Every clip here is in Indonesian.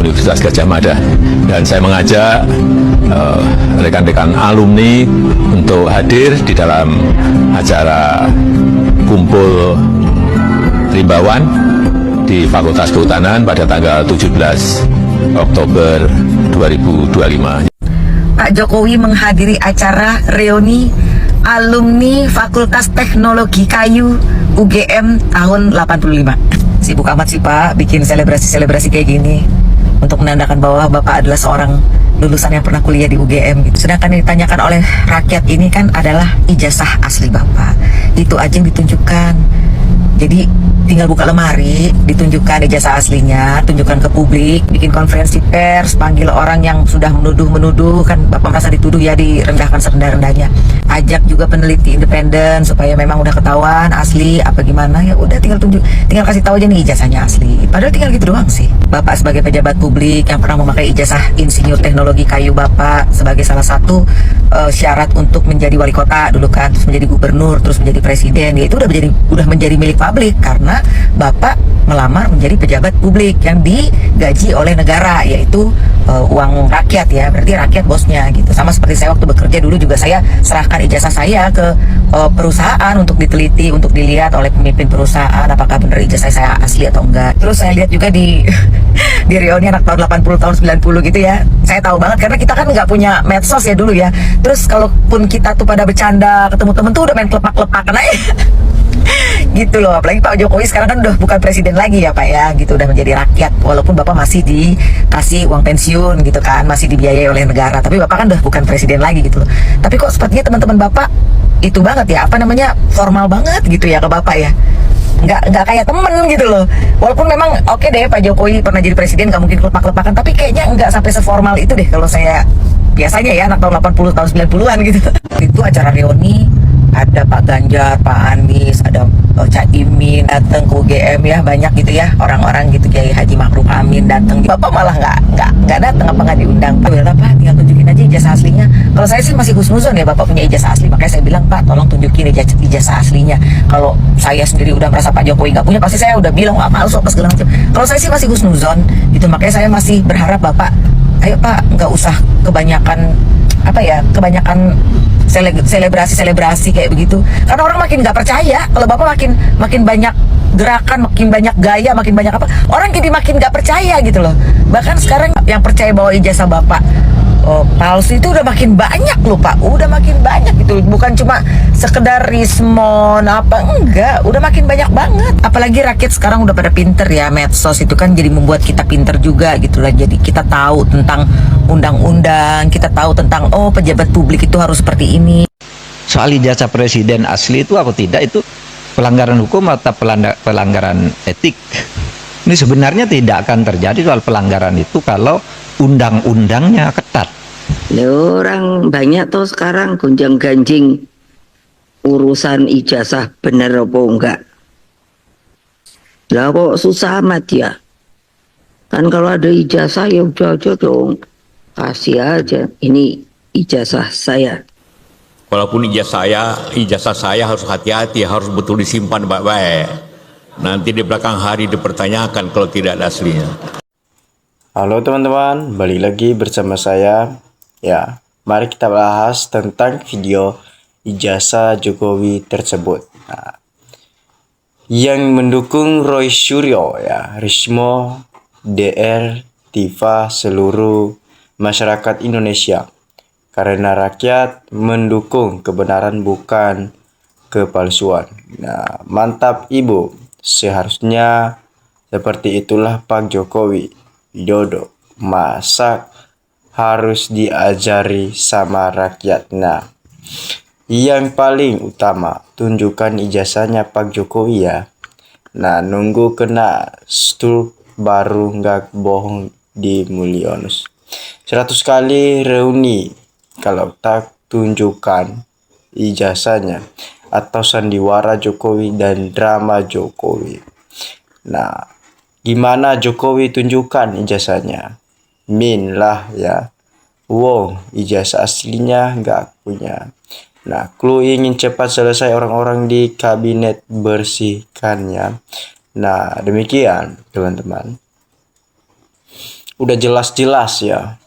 Universitas Gadjah Mada. Dan saya mengajak rekan-rekan alumni untuk hadir di dalam acara kumpul rimbawan di Fakultas Kehutanan pada tanggal 17 Oktober 2025. Pak Jokowi menghadiri acara reuni alumni Fakultas Teknologi Kayu UGM tahun 85. Sibuk amat sih Pak bikin selebrasi-selebrasi kayak gini untuk menandakan bahwa Bapak adalah seorang lulusan yang pernah kuliah di UGM gitu. Sedangkan yang ditanyakan oleh rakyat ini kan adalah ijazah asli Bapak. Itu aja yang ditunjukkan. Jadi tinggal buka lemari, ditunjukkan ijazah aslinya, tunjukkan ke publik, bikin konferensi pers, panggil orang yang sudah menuduh, kan Bapak merasa dituduh ya, direndahkan serendah-rendahnya. Ajak juga peneliti independen supaya memang udah ketahuan asli apa gimana, ya udah tinggal kasih tahu aja nih ijazahnya asli. Padahal tinggal gitu doang sih. Bapak sebagai pejabat publik yang pernah memakai ijazah insinyur teknologi kayu Bapak sebagai salah satu syarat untuk menjadi wali kota dulu kan, terus menjadi gubernur, terus menjadi presiden, ya itu udah menjadi milik publik karena Bapak melamar menjadi pejabat publik yang digaji oleh negara, yaitu uang rakyat ya, berarti rakyat bosnya gitu. Sama seperti saya waktu bekerja dulu juga saya serahkan ijazah saya ke perusahaan untuk diteliti, untuk dilihat oleh pemimpin perusahaan apakah benar ijazah saya asli atau enggak. Terus saya lihat juga di di reuni anak tahun 80 tahun 90 gitu ya. Saya tahu banget karena kita kan nggak punya medsos ya dulu ya. Terus kalaupun kita tuh pada bercanda ketemu temen tuh udah main kelepak-kelepakan aja. Gitu loh, apalagi Pak Jokowi sekarang kan udah bukan presiden lagi ya Pak ya, gitu udah menjadi rakyat, walaupun Bapak masih dikasih uang pensiun gitu kan, masih dibiayai oleh negara, tapi Bapak kan udah bukan presiden lagi gitu loh. Tapi kok sepertinya teman-teman Bapak itu banget ya, apa namanya, formal banget gitu ya ke Bapak ya, nggak kayak temen gitu loh. Walaupun memang oke deh Pak Jokowi pernah jadi presiden, nggak mungkin kelepak-kelepakan, tapi kayaknya nggak sampai seformal itu deh kalau saya biasanya ya, anak tahun 80 tahun 90-an gitu. Itu acara reuni ada Pak Ganjar, Pak Anies, ada Caimin datang ke UGM ya, banyak gitu ya orang-orang gitu, Kiai Haji Ma'ruf Amin datang. Bapak malah nggak datang, apa nggak diundang? Pak bilang, Pak tinggal tunjukin aja ijazah aslinya. Kalau saya sih masih husnuzon ya Bapak punya ijazah asli, makanya saya bilang Pak tolong tunjukin ijazah aslinya. Kalau saya sendiri udah merasa Pak Jokowi nggak punya, pasti saya udah bilang wah males apa segala macam. Kalau saya sih masih husnuzon gitu, makanya saya masih berharap Bapak, ayo Pak nggak usah kebanyakan selebrasi kayak begitu, karena orang makin nggak percaya. Kalau Bapak makin banyak gerakan, makin banyak gaya, makin banyak apa, orang jadi makin nggak percaya gitu loh. Bahkan sekarang yang percaya bahwa ijazah Bapak palsu itu udah makin banyak loh Pak, udah makin banyak gitu, bukan cuma sekedar Rismon apa, enggak, udah makin banyak banget. Apalagi rakyat sekarang udah pada pinter ya, medsos itu kan jadi membuat kita pinter juga gitu lah. Jadi kita tahu tentang undang-undang, kita tahu tentang pejabat publik itu harus seperti ini. Soal ijazah presiden asli itu atau tidak, itu pelanggaran hukum atau pelanggaran etik. Ini sebenarnya tidak akan terjadi soal pelanggaran itu kalau undang-undangnya ketat. Orang banyak tuh sekarang gonjang-ganjing urusan ijazah bener apa enggak. Lah kok susah amat ya. Kan kalau ada ijazah ya udah aja dong, kasih aja, ini ijazah saya. Walaupun ijazah saya harus hati-hati, harus betul disimpan baik-baik. Nanti di belakang hari dipertanyakan kalau tidak ada aslinya. Halo teman-teman, balik lagi bersama saya. Ya, mari kita bahas tentang video ijazah Jokowi tersebut. Nah, yang mendukung Roy Suryo ya, Rismo, DR, Tifa, seluruh masyarakat Indonesia. Karena rakyat mendukung kebenaran bukan kepalsuan. Nah, mantap Ibu. Seharusnya seperti itulah Pak Jokowi Widodo. Masa harus diajari sama rakyat? Nah, yang paling utama tunjukkan ijazahnya Pak Jokowi ya. Nah, nunggu kena stroke baru nggak bohong di Mulyones. 100 kali reuni kalau tak tunjukkan ijazahnya, atau sandiwara Jokowi dan drama Jokowi. Nah, gimana Jokowi tunjukkan ijazahnya? Min lah ya. Wow, ijazah aslinya nggak punya. Nah, clue ingin cepat selesai orang-orang di kabinet bersihkannya. Nah, demikian teman-teman. udah jelas-jelas ya.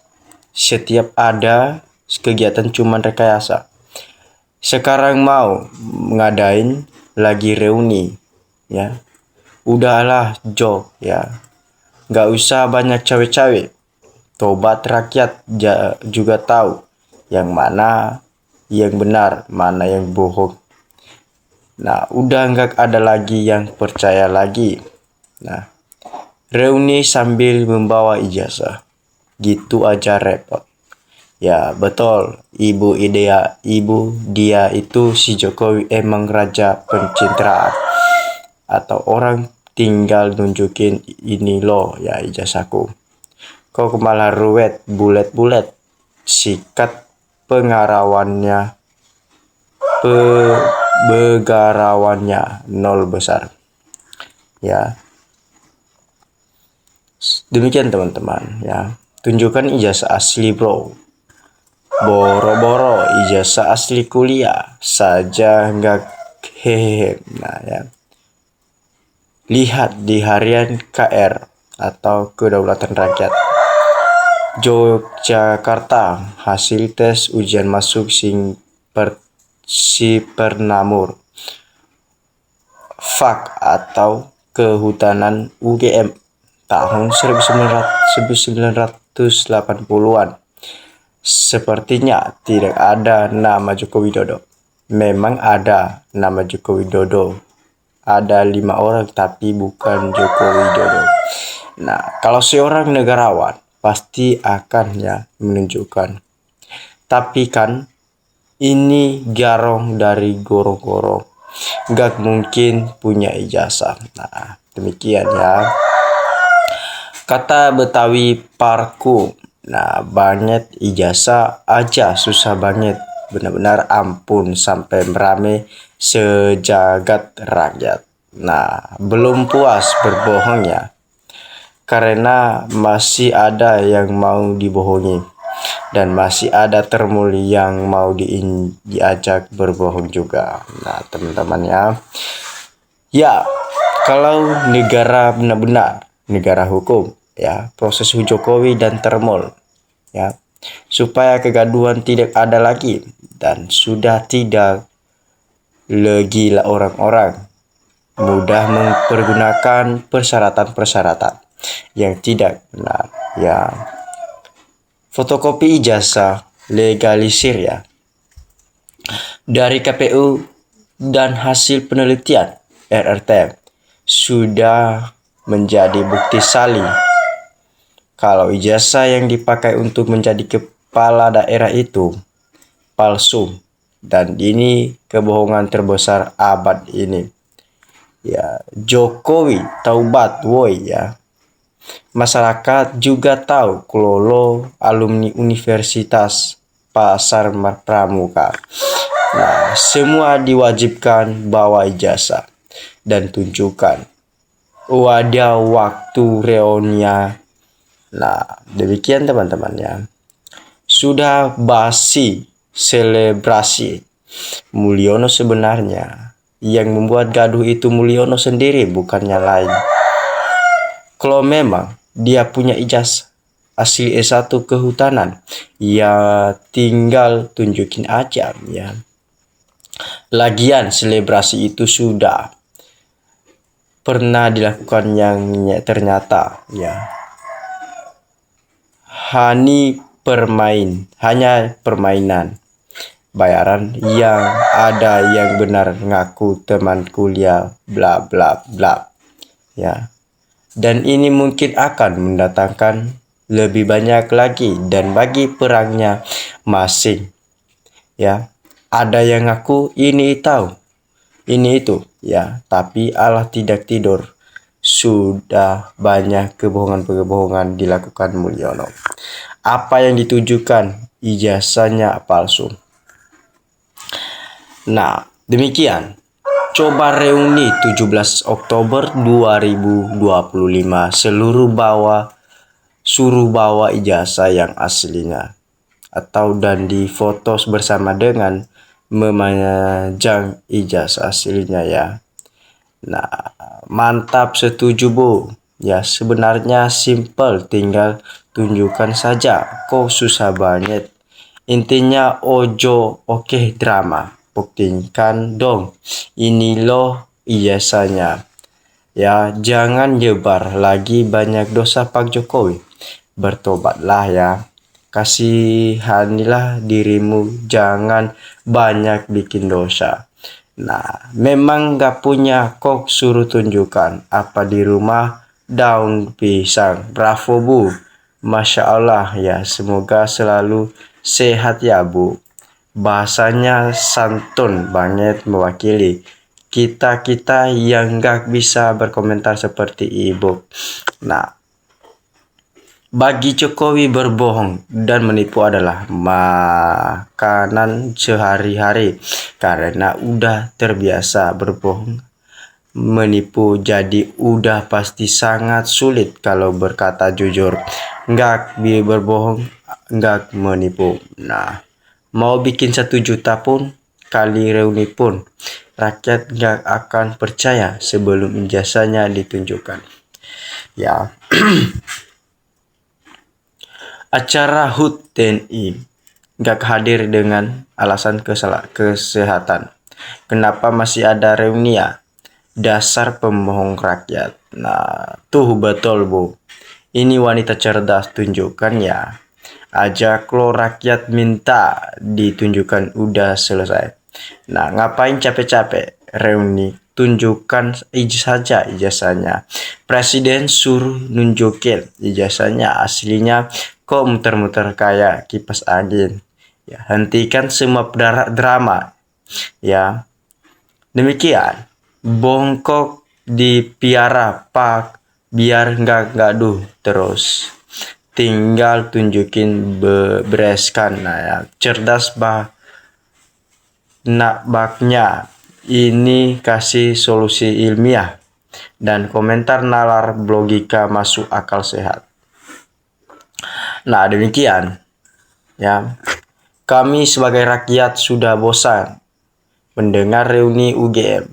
Setiap ada kegiatan cuman rekayasa. Sekarang mau ngadain lagi reuni ya. Udahlah jok ya. Gak usah banyak cawe-cawe. Tobat rakyat juga tahu yang mana yang benar, mana yang bohong. Nah, udah nggak ada lagi yang percaya lagi. Nah, reuni sambil membawa ijazah. Gitu aja repot. Ya, betul. Ibu dia itu si Jokowi emang raja pencitraan. Atau orang tinggal nunjukin ini loh ya ijazahku. Kok malah ruwet, bulet-bulet. Sikat begarawannya nol besar. Ya. Demikian teman-teman ya. Tunjukkan ijazah asli bro. Boro-boro ijazah asli kuliah saja nggak hehehe. Nah ya. Lihat di harian KR atau Kedaulatan Rakyat. Yogyakarta hasil tes ujian masuk Sipernamur FAK atau Kehutanan UGM tahun 1980-an. Sepertinya tidak ada nama Joko Widodo. Memang ada nama Joko Widodo. Ada 5 orang tapi bukan Joko Widodo. Nah, kalau seorang negarawan pasti akan ya menunjukkan. Tapi kan ini garong dari goro-goro. Gak mungkin punya ijazah. Nah, demikian ya. Kata Betawi Parku. Nah, banget ijazah aja susah banget. Benar-benar ampun sampai merame sejagat rakyat. Nah, belum puas berbohong ya. Karena masih ada yang mau dibohongi. Dan masih ada termuli yang mau diajak berbohong juga. Nah, teman-teman ya. Ya, kalau negara benar-benar negara hukum ya, proses Jokowi dan Termol ya, supaya kegaduhan tidak ada lagi dan sudah tidak lagi orang-orang mudah mempergunakan persyaratan-persyaratan yang tidak benar ya. Fotokopi ijazah legalisir ya dari KPU dan hasil penelitian RRT sudah menjadi bukti salin kalau ijazah yang dipakai untuk menjadi kepala daerah itu palsu, dan ini kebohongan terbesar abad ini. Ya, Jokowi taubat woi ya. Masyarakat juga tahu kalau alumni Universitas Pasar Pramuka. Nah, semua diwajibkan bawa ijazah dan tunjukkan wadah waktu reuninya. Nah, demikian teman-teman ya. Sudah basi selebrasi. Mulyono sebenarnya yang membuat gaduh itu Mulyono sendiri, bukannya lain. Kalau memang dia punya ijazah asli S1 kehutanan, ya tinggal tunjukin aja ya. Lagian selebrasi itu sudah pernah dilakukan yang ternyata ya. Hanya permainan. Bayaran yang ada yang benar ngaku teman kuliah bla bla bla. Ya. Dan ini mungkin akan mendatangkan lebih banyak lagi dan bagi perangnya masing. Ya. Ada yang ngaku ini tahu. Ini itu ya, tapi Allah tidak tidur. Sudah banyak kebohongan-kebohongan dilakukan Mulyono. Apa yang ditujukan ijazahnya palsu. Nah, demikian. Coba reuni 17 Oktober 2025 suruh bawa ijazah yang aslinya atau dan difoto bersama dengan memajang ijazah aslinya ya. Nah, mantap, setuju Bu. Ya, sebenarnya simple, tinggal tunjukkan saja. Kok susah banget. Intinya ojo oke drama. Buktikan dong. Ini loh ijazahnya. Ya, jangan nyebar lagi banyak dosa Pak Jokowi. Bertobatlah ya. Kasihanilah dirimu, jangan banyak bikin dosa. Nah, memang gak punya kok suruh tunjukkan apa di rumah daun pisang. Bravo Bu, Masya Allah ya, semoga selalu sehat ya Bu. Bahasanya santun banget mewakili kita-kita yang gak bisa berkomentar seperti Ibu. Nah, bagi Jokowi berbohong dan menipu adalah makanan sehari-hari karena udah terbiasa berbohong menipu, jadi udah pasti sangat sulit kalau berkata jujur. Nggak berbohong, nggak menipu. Nah, mau bikin 1 juta pun kali reuni pun rakyat nggak akan percaya sebelum ijazahnya ditunjukkan. Ya. Acara HUT TNI gak hadir dengan alasan kesehatan. Kenapa masih ada reuni ya? Dasar pembohong rakyat. Nah, tuh betul Bu. Ini wanita cerdas, tunjukkan ya. Ajak lo rakyat minta ditunjukkan, udah selesai. Nah, ngapain capek-capek reuni? Tunjukkan saja ijazahnya. Presiden suruh nunjukin ijazahnya aslinya, kok muter-muter kayak kipas angin. Ya, hentikan semua drama. Ya, demikian. Bongkok dipiara Pak, biar nggak gaduh terus. Tinggal tunjukin bereskan. Nah ya, cerdas baknya. Ini kasih solusi ilmiah dan komentar nalar logika masuk akal sehat. Nah, demikian ya. Kami sebagai rakyat sudah bosan mendengar reuni UGM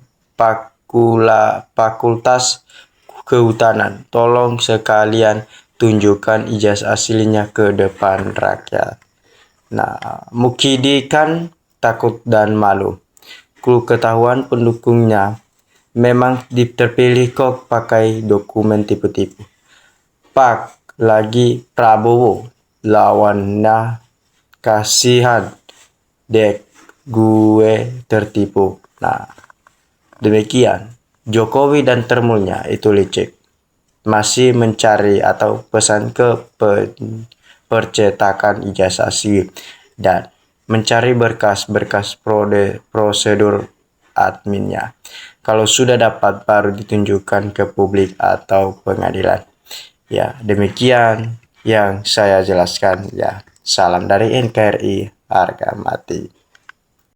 Fakultas Kehutanan. Tolong sekalian tunjukkan ijazah aslinya ke depan rakyat. Nah, Mukidi kan takut dan malu. Ketahuan pendukungnya memang terpilih kok pakai dokumen tipu-tipu. Pak lagi Prabowo lawannya, kasihan dek gue tertipu. Nah, demikian Jokowi dan termulnya itu licik, masih mencari atau pesan ke percetakan ijazah asli dan mencari berkas-berkas prosedur adminnya. Kalau sudah dapat baru ditunjukkan ke publik atau pengadilan. Ya, demikian yang saya jelaskan ya. Salam dari NKRI, harga mati.